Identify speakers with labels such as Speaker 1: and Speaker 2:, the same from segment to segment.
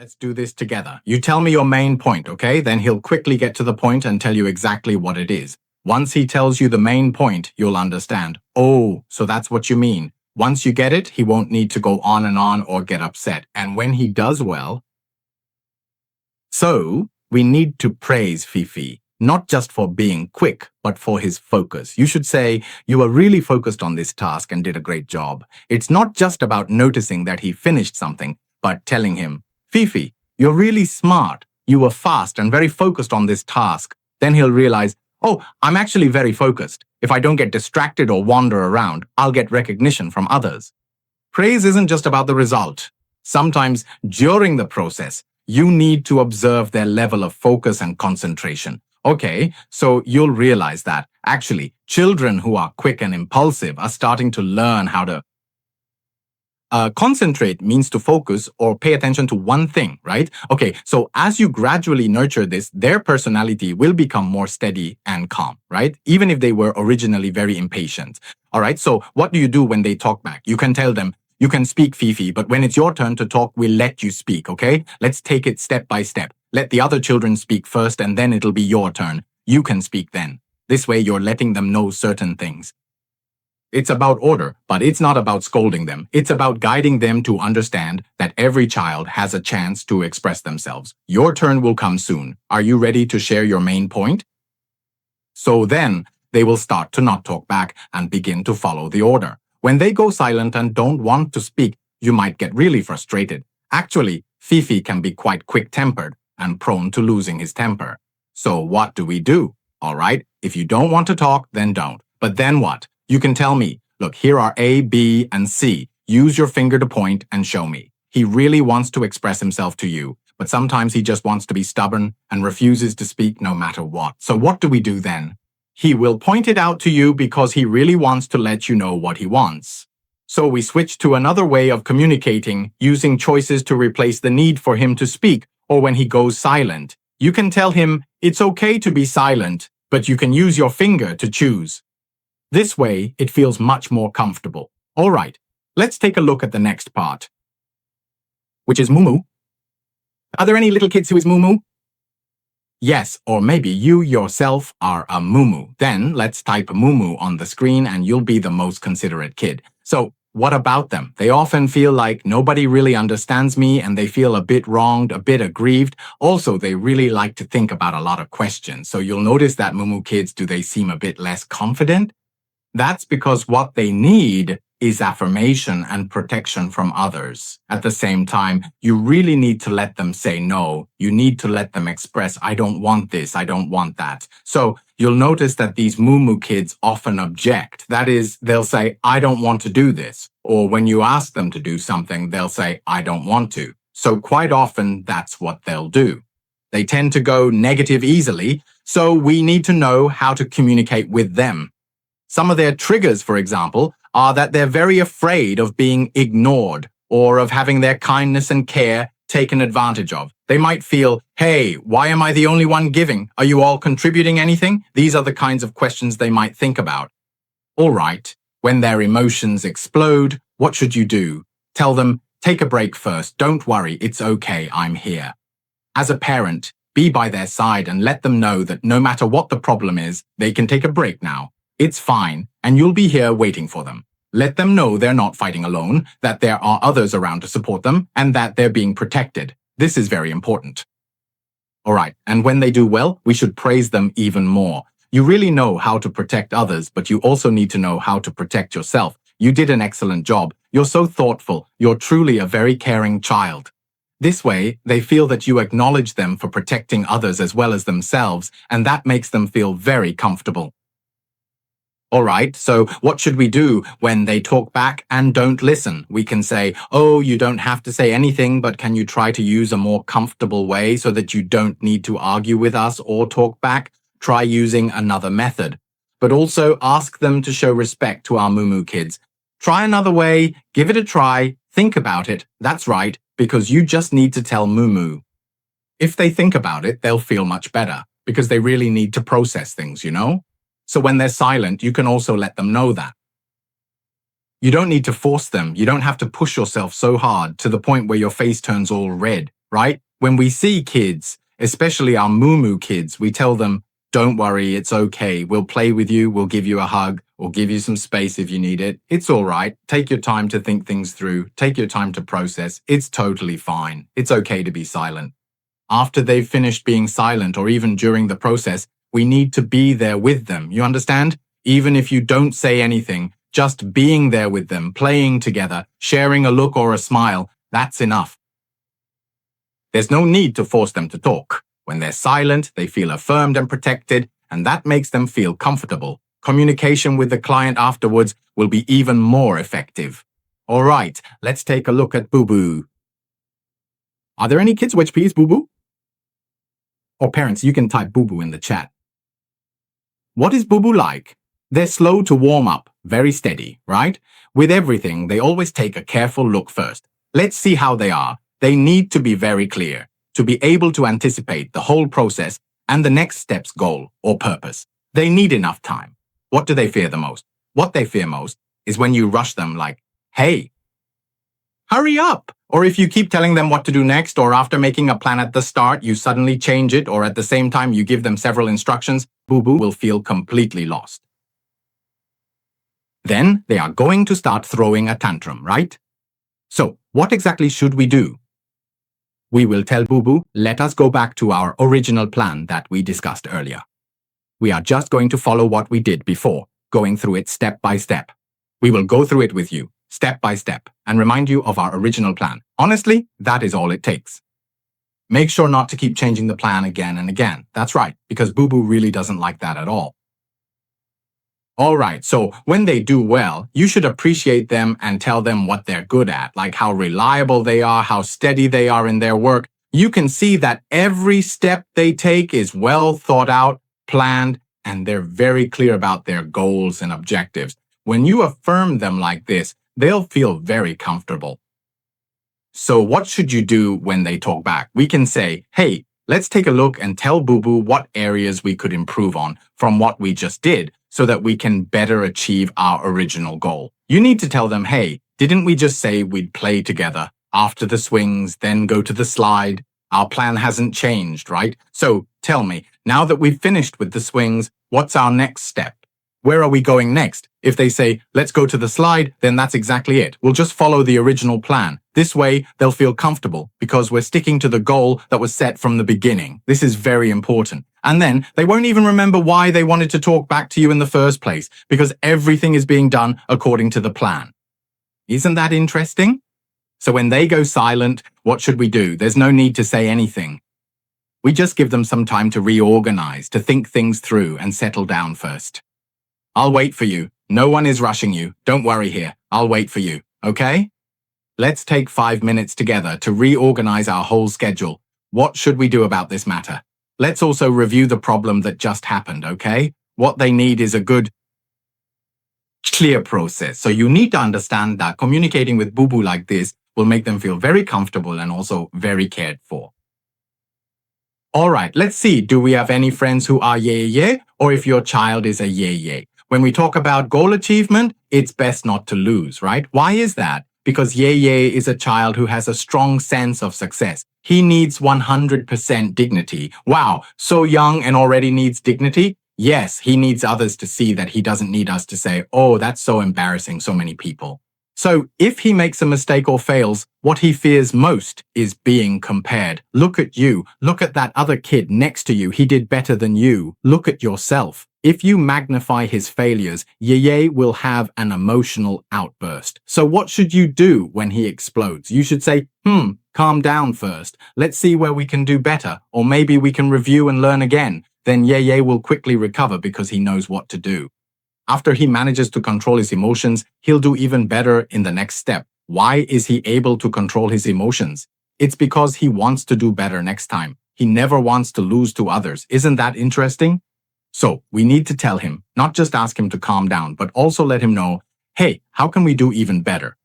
Speaker 1: Let's do this together. You tell me your main point, okay? Then he'll quickly get to the point and tell you exactly what it is. Once he tells you the main point, you'll understand. Oh, so that's what you mean. Once you get it, he won't need to go on and on or get upset. And when he does well... So, we need to praise Fifi, not just for being quick, but for his focus. You should say, you were really focused on this task and did a great job. It's not just about noticing that he finished something, but telling him, Fifi, you're really smart. You were fast and very focused on this task. Then he'll realize, oh, I'm actually very focused. If I don't get distracted or wander around, I'll get recognition from others. Praise isn't just about the result. Sometimes, during the process, you need to observe their level of focus and concentration. Okay, so you'll realize that, actually, children who are quick and impulsive are starting to learn how to concentrate means to focus or pay attention to one thing, right? Okay, so as you gradually nurture this, their personality will become more steady and calm, right? Even if they were originally very impatient. All right, so what do you do when they talk back? You can tell them, you can speak, Fifi, but when it's your turn to talk, we'll let you speak, okay? Let's take it step by step. Let the other children speak first, and then it'll be your turn. You can speak then. This way, you're letting them know certain things. It's about order, but it's not about scolding them. It's about guiding them to understand that every child has a chance to express themselves. Your turn will come soon. Are you ready to share your main point? So then, they will start to not talk back and begin to follow the order. When they go silent and don't want to speak, you might get really frustrated. Actually, Fifi can be quite quick-tempered and prone to losing his temper. So what do? All right, if you don't want to talk, then don't. But then what? You can tell me, look, here are A, B, and C. Use your finger to point and show me. He really wants to express himself to you, but sometimes he just wants to be stubborn and refuses to speak no matter what. So what do we do then? He will point it out to you because he really wants to let you know what he wants. So we switch to another way of communicating, using choices to replace the need for him to speak, or when he goes silent. You can tell him, it's okay to be silent, but you can use your finger to choose. This way, it feels much more comfortable. All right, let's take a look at the next part, which is moo-moo. Are there any little kids who is moo-moo? Yes, or maybe you yourself are a moo-moo. Then let's type moo-moo on the screen and you'll be the most considerate kid. So, what about them? They often feel like nobody really understands me and they feel a bit wronged, a bit aggrieved. Also, they really like to think about a lot of questions. So you'll notice that moo-moo kids, do they seem a bit less confident? That's because what they need is affirmation and protection from others. At the same time, you really need to let them say no. You need to let them express, I don't want this, I don't want that. So you'll notice that these moo-moo kids often object. That is, they'll say, I don't want to do this. Or when you ask them to do something, they'll say, I don't want to. So quite often, that's what they'll do. They tend to go negative easily, so we need to know how to communicate with them. Some of their triggers, for example, are that they're very afraid of being ignored or of having their kindness and care taken advantage of. They might feel, hey, why am I the only one giving? Are you all contributing anything? These are the kinds of questions they might think about. All right, when their emotions explode, what should you do? Tell them, take a break first. Don't worry, it's okay, I'm here. As a parent, be by their side and let them know that no matter what the problem is, they can take a break now. It's fine, and you'll be here waiting for them. Let them know they're not fighting alone, that there are others around to support them, and that they're being protected. This is very important. All right, and when they do well, we should praise them even more. You really know how to protect others, but you also need to know how to protect yourself. You did an excellent job. You're so thoughtful. You're truly a very caring child. This way, they feel that you acknowledge them for protecting others as well as themselves, and that makes them feel very comfortable. All right, so what should we do when they talk back and don't listen? We can say, oh, you don't have to say anything, but can you try to use a more comfortable way so that you don't need to argue with us or talk back? Try using another method. But also ask them to show respect to our moo-moo kids. Try another way, give it a try, think about it. That's right, because you just need to tell moo-moo. If they think about it, they'll feel much better, because they really need to process things, you know? So when they're silent, you can also let them know that. You don't need to force them. You don't have to push yourself so hard to the point where your face turns all red. right? When we see kids, especially our moo kids, we tell them, don't worry, it's okay. We'll play with you. We'll give you a hug or give you some space if you need it. It's all right. Take your time to think things through. Take your time to process. It's totally fine. It's okay to be silent. After they've finished being silent or even during the process, we need to be there with them. You understand? Even if you don't say anything, just being there with them, playing together, sharing a look or a smile, that's enough. There's no need to force them to talk. When they're silent, they feel affirmed and protected, and that makes them feel comfortable. Communication with the client afterwards will be even more effective. All right, let's take a look at Boo Boo. Are there any kids which please Boo Boo? Or parents, you can type Boo Boo in the chat. What is Boo Boo like? They're slow to warm up, very steady, right? With everything, they always take a careful look first. Let's see how they are. They need to be very clear, to be able to anticipate the whole process and the next step's goal or purpose. They need enough time. What do they fear the most? What they fear most is when you rush them like, hey, hurry up! Or if you keep telling them what to do next, or after making a plan at the start, you suddenly change it, or at the same time you give them several instructions, Boo Boo will feel completely lost. Then they are going to start throwing a tantrum, right? So, what exactly should we do? We will tell Boo Boo, let us go back to our original plan that we discussed earlier. We are just going to follow what we did before, going through it step by step. We will go through it with you, step by step, and remind you of our original plan. Honestly, that is all it takes. Make sure not to keep changing the plan again and again. That's right, because Boo Boo really doesn't like that at all. All right, so when they do well, you should appreciate them and tell them what they're good at, like how reliable they are, how steady they are in their work. You can see that every step they take is well thought out, planned, and they're very clear about their goals and objectives. When you affirm them like this, they'll feel very comfortable. So what should you do when they talk back? We can say, hey, let's take a look and tell Boo Boo what areas we could improve on from what we just did, so that we can better achieve our original goal. You need to tell them, hey, didn't we just say we'd play together after the swings, then go to the slide? Our plan hasn't changed, right? So tell me, now that we've finished with the swings, what's our next step? Where are we going next? If they say, let's go to the slide, then that's exactly it. We'll just follow the original plan. This way, they'll feel comfortable because we're sticking to the goal that was set from the beginning. This is very important. And then they won't even remember why they wanted to talk back to you in the first place, because everything is being done according to the plan. Isn't that interesting? So when they go silent, what should we do? There's no need to say anything. We just give them some time to reorganize, to think things through and settle down first. I'll wait for you. No one is rushing you. Don't worry here. I'll wait for you, okay? Let's take 5 minutes together to reorganize our whole schedule. What should we do about this matter? Let's also review the problem that just happened, okay? What they need is a good, clear process. So you need to understand that communicating with Boo Boo like this will make them feel very comfortable and also very cared for. All right, let's see. Do we have any friends who are yeah, or if your child is a yeah? When we talk about goal achievement, it's best not to lose, right? Why is that? Because yeah is a child who has a strong sense of success. He needs 100% dignity. Wow, so young and already needs dignity? Yes, he needs others to see that he doesn't need us to say, oh, that's so embarrassing, so many people. So if he makes a mistake or fails, what he fears most is being compared. Look at you. Look at that other kid next to you. He did better than you. Look at yourself. If you magnify his failures, Yeye will have an emotional outburst. So what should you do when he explodes? You should say, calm down first. Let's see where we can do better. Or maybe we can review and learn again. Then Yeye will quickly recover because he knows what to do. After he manages to control his emotions, he'll do even better in the next step. Why is he able to control his emotions? It's because he wants to do better next time. He never wants to lose to others. Isn't that interesting? So we need to tell him, not just ask him to calm down, but also let him know, hey, how can we do even better?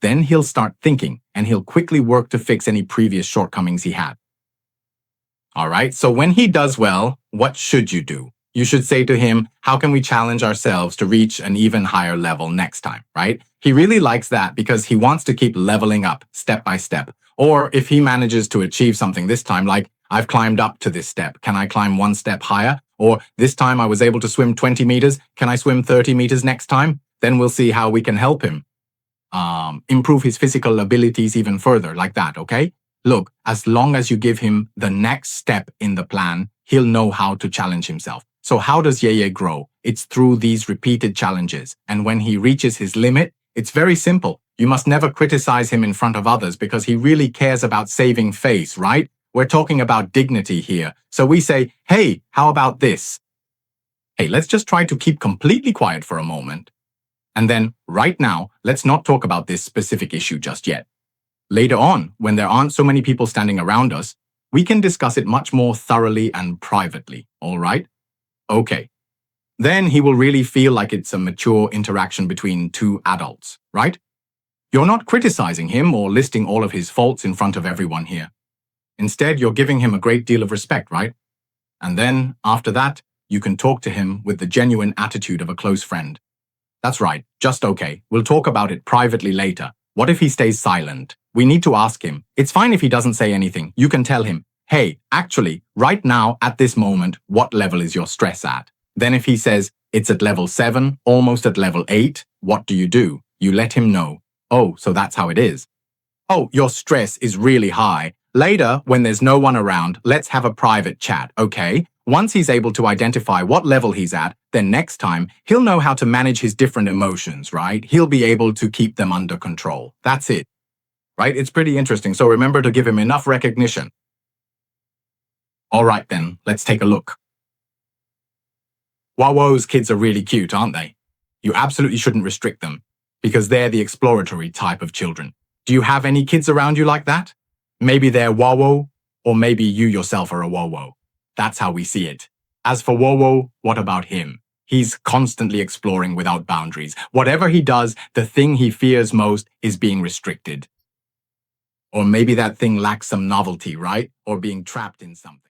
Speaker 1: Then he'll start thinking and he'll quickly work to fix any previous shortcomings he had. All right, so when he does well, what should you do? You should say to him, how can we challenge ourselves to reach an even higher level next time, right? He really likes that because he wants to keep leveling up step by step. Or if he manages to achieve something this time, like, I've climbed up to this step, can I climb one step higher? Or this time I was able to swim 20 meters, can I swim 30 meters next time? Then we'll see how we can help him improve his physical abilities even further, like that, okay? Look, as long as you give him the next step in the plan, he'll know how to challenge himself. So how does 𝐲𝐬 grow? It's through these repeated challenges. And when he reaches his limit, it's very simple. You must never criticize him in front of others because he really cares about saving face, right? We're talking about dignity here. So we say, hey, how about this? Hey, let's just try to keep completely quiet for a moment. And then, right now, let's not talk about this specific issue just yet. Later on, when there aren't so many people standing around us, we can discuss it much more thoroughly and privately, all right? Okay. Then he will really feel like it's a mature interaction between two adults, right? You're not criticizing him or listing all of his faults in front of everyone here. Instead, you're giving him a great deal of respect, right? And then, after that, you can talk to him with the genuine attitude of a close friend. That's right, just okay. We'll talk about it privately later. What if he stays silent? We need to ask him. It's fine if he doesn't say anything. You can tell him, hey, actually, right now, at this moment, what level is your stress at? Then if he says, it's at level 7, almost at level 8, what do? You let him know. Oh, so that's how it is. Oh, your stress is really high. Later, when there's no one around, let's have a private chat, okay? Once he's able to identify what level he's at, then next time, he'll know how to manage his different emotions, right? He'll be able to keep them under control. That's it, right? It's pretty interesting, so remember to give him enough recognition. All right then, let's take a look. 𝐲𝐲's kids are really cute, aren't they? You absolutely shouldn't restrict them, because they're the exploratory type of children. Do you have any kids around you like that? Maybe they're 𝐲𝐲, or maybe you yourself are a 𝐲𝐲. That's how we see it. As for 𝐲𝐲, what about him? He's constantly exploring without boundaries. Whatever he does, the thing he fears most is being restricted. Or maybe that thing lacks some novelty, right? Or being trapped in something.